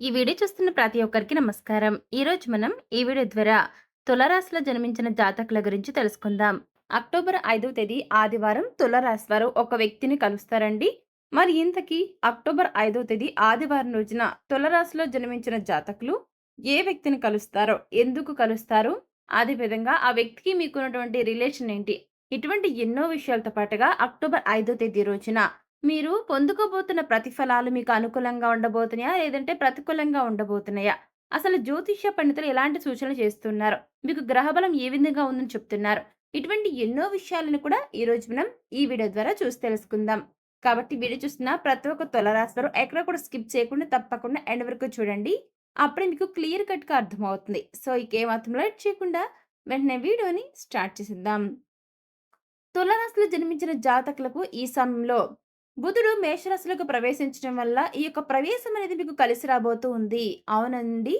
ఈ వీడియో చూస్తున్న ప్రతి ఒక్కరికి నమస్కారం. ఈరోజు మనం ఈ వీడియో ద్వారా తులారాశిలో జన్మించిన జాతకుల గురించి తెలుసుకుందాం. అక్టోబర్ 5వ తేదీ ఆదివారం తులారాశి వారు ఒక వ్యక్తిని కలుస్తారండి. మరి ఇంతకీ అక్టోబర్ 5వ తేదీ ఆదివారం రోజున తులారాశిలో జన్మించిన జాతకులు ఏ వ్యక్తిని కలుస్తారో, ఎందుకు కలుస్తారు, అదేవిధంగా ఆ వ్యక్తికి మీకున్నటువంటి రిలేషన్ ఏంటి? ఇటువంటి ఎన్నో విషయాలతో పాటుగా అక్టోబర్ 5వ తేదీ రోజున మీరు పొందుకోబోతున్న ప్రతిఫలాలు మీకు అనుకూలంగా ఉండబోతున్నాయా? లేదంటే ప్రతికూలంగా ఉండబోతున్నాయా? అసలు జ్యోతిష్య పండితులు ఎలాంటి సూచనలు చేస్తున్నారు? మీకు గ్రహబలం ఏ విధంగా ఉందని చెప్తున్నారు? ఇటువంటి ఎన్నో విషయాలను కూడా ఈరోజు మనం ఈ వీడియో ద్వారా చూసి తెలుసుకుందాం. కాబట్టి వీడియో చూస్తున్న ప్రతి ఒక్క తులారాశి ఎక్కడ కూడా స్కిప్ చేయకుండా తప్పకుండా ఎండ్ వరకు చూడండి. అప్పుడే మీకు క్లియర్ కట్‌గా అర్థమవుతుంది. సో ఇక ఏమాత్రం లేట్ చేయకుండా వెంటనే వీడియోని స్టార్ట్ చేసేద్దాం. తులారాశిలో జన్మించిన జాతకులకు ఈ సమయంలో బుధుడు మేషరాశిలోకి ప్రవేశించడం వల్ల ఈ యొక్క ప్రవేశం అనేది మీకు కలిసి రాబోతూ ఉంది. అవునండి.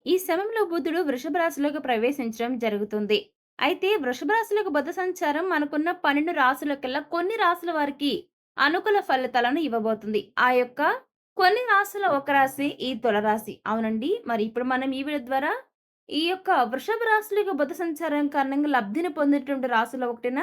ఈ సమయంలో బుధుడు వృషభ రాశిలోకి ప్రవేశించడం జరుగుతుంది. అయితే వృషభ రాశిలోకి బుధ సంచారం మనకున్న 12 రాశులకల్లా కొన్ని రాశుల వారికి అనుకూల ఫలితాలను ఇవ్వబోతుంది. ఆ యొక్క కొన్ని రాశుల ఒక రాశి ఈ తులరాశి. అవునండి. మరి ఇప్పుడు మనం ఈ వీడియో ద్వారా ఈ యొక్క వృషభ రాశిలోకి బుధ సంచారం కారణంగా లబ్ధిని పొందేటువంటి రాశుల ఒకటిన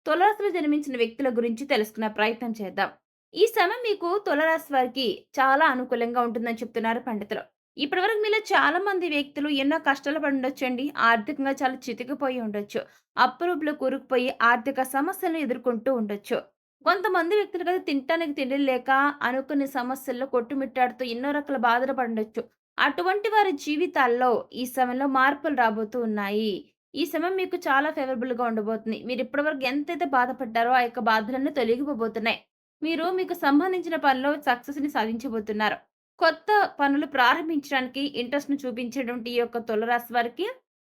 తులరాశిలో జన్మించిన వ్యక్తుల గురించి తెలుసుకునే ప్రయత్నం చేద్దాం. ఈ సమయం మీకు తులరాశి వారికి చాలా అనుకూలంగా ఉంటుందని చెప్తున్నారు పండితులు. ఇప్పటివరకు మీలో చాలా మంది వ్యక్తులు ఎన్నో కష్టాలు పడి ఉండొచ్చండి. ఆర్థికంగా చాలా చితికిపోయి ఉండొచ్చు. అప్పులలో కూరుకుపోయి ఆర్థిక సమస్యలను ఎదుర్కొంటూ ఉండొచ్చు. కొంతమంది వ్యక్తులు కదా తినటానికి తిండి లేక అనుకునే సమస్యల్లో కొట్టుమిట్టాడుతూ ఎన్నో రకాల బాధలు పడొచ్చు. అటువంటి వారి జీవితాల్లో ఈ సమయంలో మార్పులు రాబోతూ ఉన్నాయి. ఈ సమయం మీకు చాలా ఫేవరబుల్‌గా ఉండబోతుంది. మీరు ఇప్పటివరకు ఎంతైతే బాధపడ్డారో ఆ యొక్క బాధలన్నీ తొలగిపోబోతున్నాయి. మీరు మీకు సంబంధించిన పనిలో సక్సెస్‌ని సాధించబోతున్నారు. కొత్త పనులు ప్రారంభించడానికి ఇంట్రెస్ట్‌ని చూపించేటువంటి ఈ యొక్క తులరాశి వారికి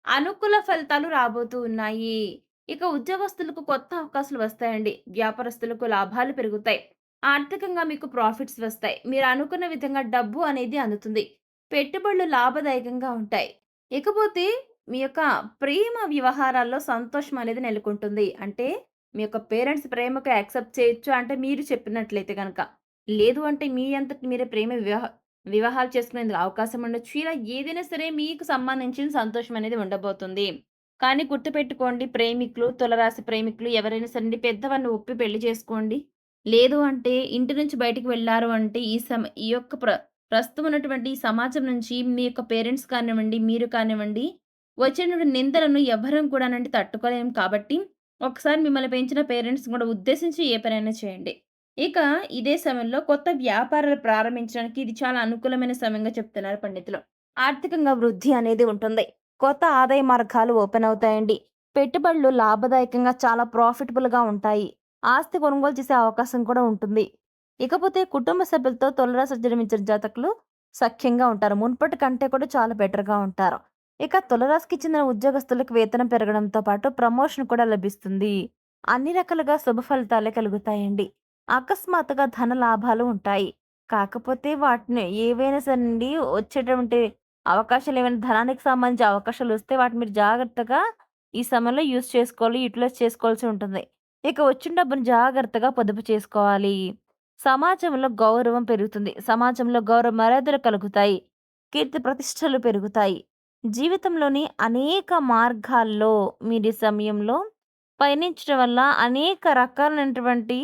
అనుకూల ఫలితాలు రాబోతూ ఉన్నాయి. ఇక ఉద్యోగస్తులకు కొత్త అవకాశాలు వస్తాయండి. వ్యాపారస్తులకు లాభాలు పెరుగుతాయి. ఆర్థికంగా మీకు ప్రాఫిట్స్ వస్తాయి. మీరు అనుకున్న విధంగా డబ్బు అనేది అందుతుంది. పెట్టుబడులు లాభదాయకంగా ఉంటాయి. ఇకపోతే మీ యొక్క ప్రేమ వ్యవహారాల్లో సంతోషం అనేది నెలకొంటుంది. అంటే మీ యొక్క పేరెంట్స్ ప్రేమకు యాక్సెప్ట్ చేయొచ్చు అంటే మీరు చెప్పినట్లయితే గనక. లేదు అంటే మీ అంతట మీరే ప్రేమ వివాహాలు చేసుకునేందుకు అవకాశం ఉండొచ్చు. ఇలా ఏదైనా సరే మీకు సంబంధించిన సంతోషం అనేది ఉండబోతుంది. కానీ గుర్తుపెట్టుకోండి ప్రేమికులు, తులరాశి ప్రేమికులు ఎవరైనా సరే పెద్దవారిని ఒప్పి పెళ్లి చేసుకోండి. లేదు అంటే ఇంటి నుంచి బయటికి వెళ్లారు అంటే ఈ యొక్క ప్రస్తుతం ఉన్నటువంటి ఈ సమాజం నుంచి మీ యొక్క పేరెంట్స్ కానివ్వండి, మీరు కానివ్వండి వచ్చినటువంటి నిందలను ఎవ్వరం కూడానండి తట్టుకోలేం కాబట్టి, ఒకసారి మిమ్మల్ని పెంచిన పేరెంట్స్‌ని కూడా ఉద్దేశించి ఏ పనైనా చేయండి. ఇక ఇదే సమయంలో కొత్త వ్యాపారాలు ప్రారంభించడానికి ఇది చాలా అనుకూలమైన సమయంగా చెప్తున్నారు పండితులు. ఆర్థికంగా వృద్ధి అనేది ఉంటుంది. కొత్త ఆదాయ మార్గాలు ఓపెన్ అవుతాయండి. పెట్టుబడులు లాభదాయకంగా చాలా ప్రాఫిటబుల్‌గా ఉంటాయి. ఆస్తి కొనుగోలు చేసే అవకాశం కూడా ఉంటుంది. ఇకపోతే కుటుంబ సభ్యులతో తులరాశి జన్మించిన జాతకులు సఖ్యంగా ఉంటారు. మునుపటి కంటే కూడా చాలా బెటర్‌గా ఉంటారు. ఇక తులరాశికి చెందిన ఉద్యోగస్తులకు వేతనం పెరగడంతో పాటు ప్రమోషన్ కూడా లభిస్తుంది. అన్ని రకాలుగా శుభ ఫలితాలే కలుగుతాయండి. అకస్మాత్తుగా ధన లాభాలు ఉంటాయి. కాకపోతే వాటిని ఏవైనా సరేనండి వచ్చేటువంటి అవకాశాలు ఏమైనా ధనానికి సంబంధించి అవకాశాలొస్తే వాటిని మీరు జాగ్రత్తగా ఈ సమయంలో యూజ్ చేసుకోవాలి, యుటిలైజ్ చేసుకోవాల్సి ఉంటుంది. ఇక వచ్చిన డబ్బుని జాగ్రత్తగా పొదుపు చేసుకోవాలి. సమాజంలో గౌరవం పెరుగుతుంది. సమాజంలో గౌరవ మర్యాదలు కలుగుతాయి. కీర్తి ప్రతిష్టలు పెరుగుతాయి. జీవితంలోని అనేక మార్గాల్లో మీరు ఈ సమయంలో పయనించడం వల్ల అనేక రకాలైనటువంటి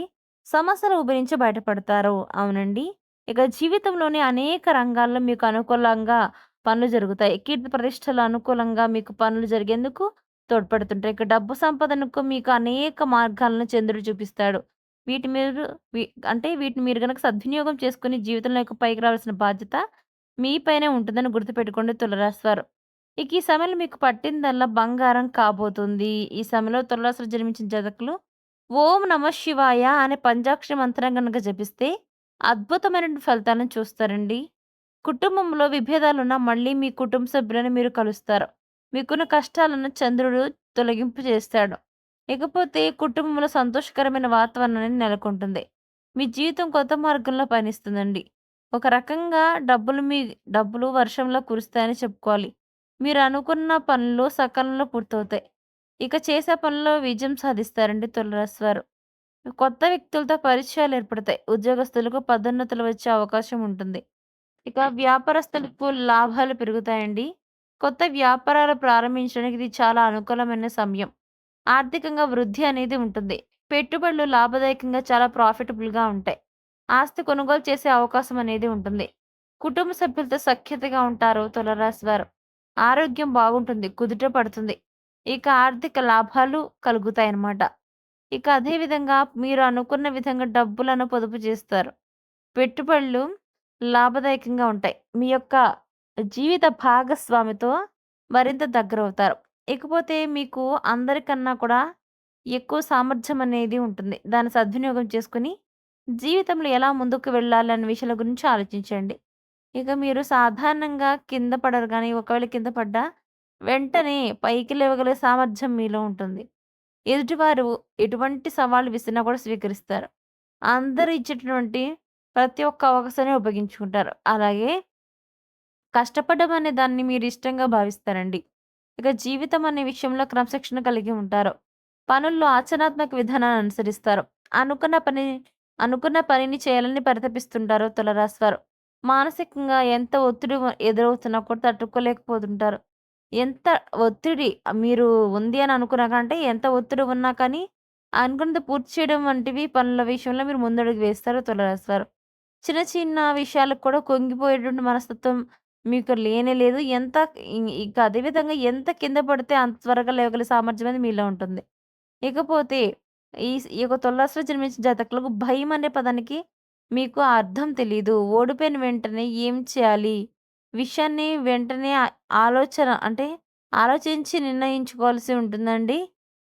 సమస్యల ఊబి నుంచి బయటపడతారు. అవునండి. ఇక జీవితంలోని అనేక రంగాల్లో మీకు అనుకూలంగా పనులు జరుగుతాయి. కీర్తి ప్రతిష్టలు అనుకూలంగా మీకు పనులు జరిగేందుకు తోడ్పడుతుంటాయి. ఇక డబ్బు సంపాదనకు మీకు అనేక మార్గాలను చంద్రుడు చూపిస్తాడు. వీటి మీరు వి అంటే వీటిని మీరు గనక సద్వినియోగం చేసుకొని జీవితంలో పైకి రావాల్సిన బాధ్యత మీ పైనే ఉంటుందని గుర్తుపెట్టుకోండి తులరాశివారు. ఇక ఈ సమయంలో మీకు పట్టిందల్లా బంగారం కాబోతుంది. ఈ సమయంలో తులారాశిలో జన్మించిన జాతకులు ఓం నమః శివాయ అనే పంచాక్షరి మంత్రం గనక జపిస్తే అద్భుతమైనటువంటి ఫలితాలను చూస్తారండి. కుటుంబంలో విభేదాలున్నా మళ్ళీ మీ కుటుంబ సభ్యులను మీరు కలుస్తారు. మీకున్న కష్టాలను చంద్రుడు తొలగింపు చేస్తాడు. ఇకపోతే కుటుంబంలో సంతోషకరమైన వాతావరణం అనేది నెలకొంటుంది. మీ జీవితం కొత్త మార్గంలో పయనిస్తుందండి. ఒక రకంగా డబ్బులు వర్షంలో కురుస్తాయని చెప్పుకోవాలి. మీరు అనుకున్న పనులు సకాలంలో పూర్తవుతాయి. ఇక చేసే పనుల్లో విజయం సాధిస్తారండి తులారాశి వారు. కొత్త వ్యక్తులతో పరిచయాలు ఏర్పడతాయి. ఉద్యోగస్తులకు పదోన్నతులు వచ్చే అవకాశం ఉంటుంది. ఇక వ్యాపారస్తులకు లాభాలు పెరుగుతాయండి. కొత్త వ్యాపారాలు ప్రారంభించడానికి ఇది చాలా అనుకూలమైన సమయం. ఆర్థికంగా వృద్ధి అనేది ఉంటుంది. పెట్టుబడులు లాభదాయకంగా చాలా ప్రాఫిటబుల్‌గా ఉంటాయి. ఆస్తి కొనుగోలు చేసే అవకాశం అనేది ఉంటుంది. కుటుంబ సభ్యులతో సఖ్యతగా ఉంటారు తులారాశి వారు. ఆరోగ్యం బాగుంటుంది. కుదుట పడుతుంది. ఇక ఆర్థిక లాభాలు కలుగుతాయన్నమాట. ఇక అదే విధంగా మీరు అనుకున్న విధంగా డబ్బులను పొదుపు చేస్తారు. పెట్టుబడులు లాభదాయకంగా ఉంటాయి. మీ యొక్క జీవిత భాగస్వామితో మరింత దగ్గరవుతారు. ఇకపోతే మీకు అందరికన్నా కూడా ఎక్కువ సామర్థ్యం అనేది ఉంటుంది. దాన్ని సద్వినియోగం చేసుకొని జీవితంలో ఎలా ముందుకు వెళ్ళాలి అన్న విషయాల గురించి ఆలోచించండి. ఇక మీరు సాధారణంగా కింద పడరు గానీ, ఒకవేళ కింద పడ్డా వెంటనే పైకి లేవగలిగే సామర్థ్యం మీలో ఉంటుంది. ఎదుటివారు ఎటువంటి సవాళ్ళు విసిరినా కూడా స్వీకరిస్తారు. అందరూ ఇచ్చేటటువంటి ప్రతి ఒక్క అవకాశాన్ని ఉపయోగించుకుంటారు. అలాగే కష్టపడడం అనే దాన్ని మీరు ఇష్టంగా భావిస్తారండి. ఇక జీవితం అనే విషయంలో క్రమశిక్షణ కలిగి ఉంటారు. పనుల్లో ఆచరణాత్మక విధానాన్ని అనుసరిస్తారు. అనుకున్న పని అనుకున్న పనిని చేయాలని పరితపిస్తుంటారు తులారాశివారు. మానసికంగా ఎంత ఒత్తిడి ఎదురవుతున్నా కూడా తట్టుకోలేకపోతుంటారు. ఎంత ఒత్తిడి మీరు ఉంది అని అనుకున్నా కంటే ఎంత ఒత్తిడి ఉన్నా కానీ అనుకున్నది పూర్తి చేయడం వంటివి పనుల విషయంలో మీరు ముందడుగు వేస్తారు తులారాశివారు. చిన్న చిన్న విషయాలకు కూడా కుంగిపోయేటువంటి మనస్తత్వం మీకు లేనే లేదు. ఇక అదే విధంగా ఎంత కింద పడితే అంత త్వరగా లేవగల సామర్థ్యం అనేది మీలో ఉంటుంది. ఇకపోతే ఈ యొక్క తులారాశిలో జన్మించిన జాతకులకు భయం అనే పదానికి మీకు ఆ అర్థం తెలీదు. ఓడిపోయిన వెంటనే ఏం చేయాలి? విషయాన్ని వెంటనే ఆలోచన అంటే ఆలోచించి నిర్ణయించుకోవాల్సి ఉంటుందండి.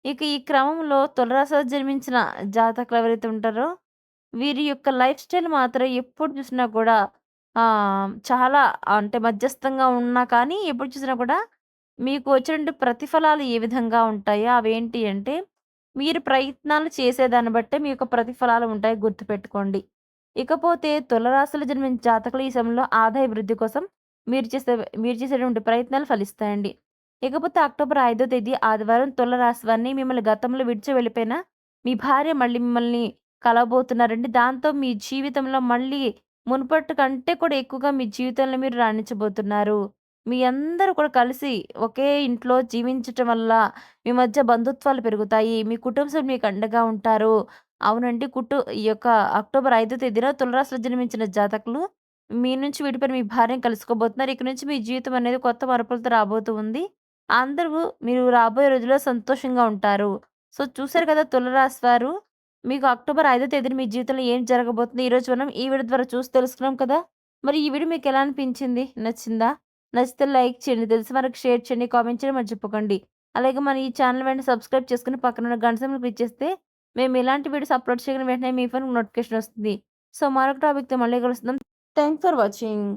ఇక ఈ క్రమంలో తులారాశిలో జన్మించిన జాతకులు ఎవరైతే ఉంటారో వీరి యొక్క లైఫ్ స్టైల్ మాత్రం ఎప్పుడు చూసినా కూడా చాలా అంటే మధ్యస్థంగా ఉన్నా కానీ ఎప్పుడు చూసినా కూడా మీకు వచ్చినటువంటి ప్రతిఫలాలు ఏ విధంగా ఉంటాయో అవేంటి అంటే మీరు ప్రయత్నాలు చేసేదాన్ని బట్టే మీ యొక్క ప్రతిఫలాలు ఉంటాయి గుర్తుపెట్టుకోండి. ఇకపోతే తులరాశిలో జన్మించిన జాతకులు ఈ సమయంలో ఆదాయ వృద్ధి కోసం మీరు చేసే మీరు చేసేటువంటి ప్రయత్నాలు ఫలిస్తాయండి. ఇకపోతే అక్టోబర్ 5వ తేదీ ఆదివారం తులరాశి వారిని మిమ్మల్ని గతంలో విడిచి వెళ్ళిపోయిన మీ భార్య మళ్ళీ మిమ్మల్ని కలవబోతున్నారండి. దాంతో మీ జీవితంలో మళ్ళీ మునుపటి కంటే కూడా ఎక్కువగా మీ జీవితంలో మీరు రాణించబోతున్నారు. మీ అందరూ కూడా కలిసి ఒకే ఇంట్లో జీవించటం వల్ల మీ మధ్య బంధుత్వాలు పెరుగుతాయి. మీ కుటుంబ సభ్యులు మీకు అండగా ఉంటారు. అవునండి. ఈ యొక్క అక్టోబర్ 5 తేదీన తులరాశిలో జన్మించిన జాతకులు మీ నుంచి విడిపోయిన మీ భార్యను కలుసుకోబోతున్నారు. ఇక నుంచి మీ జీవితం అనేది కొత్త మలుపులతో రాబోతూ ఉంది. అందరూ మీరు రాబోయే రోజుల్లో సంతోషంగా ఉంటారు. సో, చూసారు కదా తులరాశి వారు. మీకు అక్టోబర్ 5 తేదీన మీ జీవితంలో ఏం జరగబోతుంది? ఈరోజు మనం ఈ వీడియో ద్వారా చూసి తెలుసుకున్నాం కదా! మరి ఈ వీడియో మీకెలా అనిపించింది? నచ్చిందా? నచ్చితే లైక్ చేయండి. తెలిసిన వారికి షేర్ చేయండి. కామెంట్ చేయడం మర్చిపోకండి. అలాగే మన ఈ ఛానల్ వెంటనే సబ్స్క్రైబ్ చేసుకొని పక్కనున్న గంట సింబల్ క్లిక్ చేస్తే మేము ఎలాంటి వీడియోస్ అప్‌లోడ్ చేయగానే వెంటనే మీ ఫోన్‌కి నోటిఫికేషన్ వస్తుంది. సో, మరొక టాపిక్‌తో మళ్ళీ కలుద్దాం. Thanks for watching.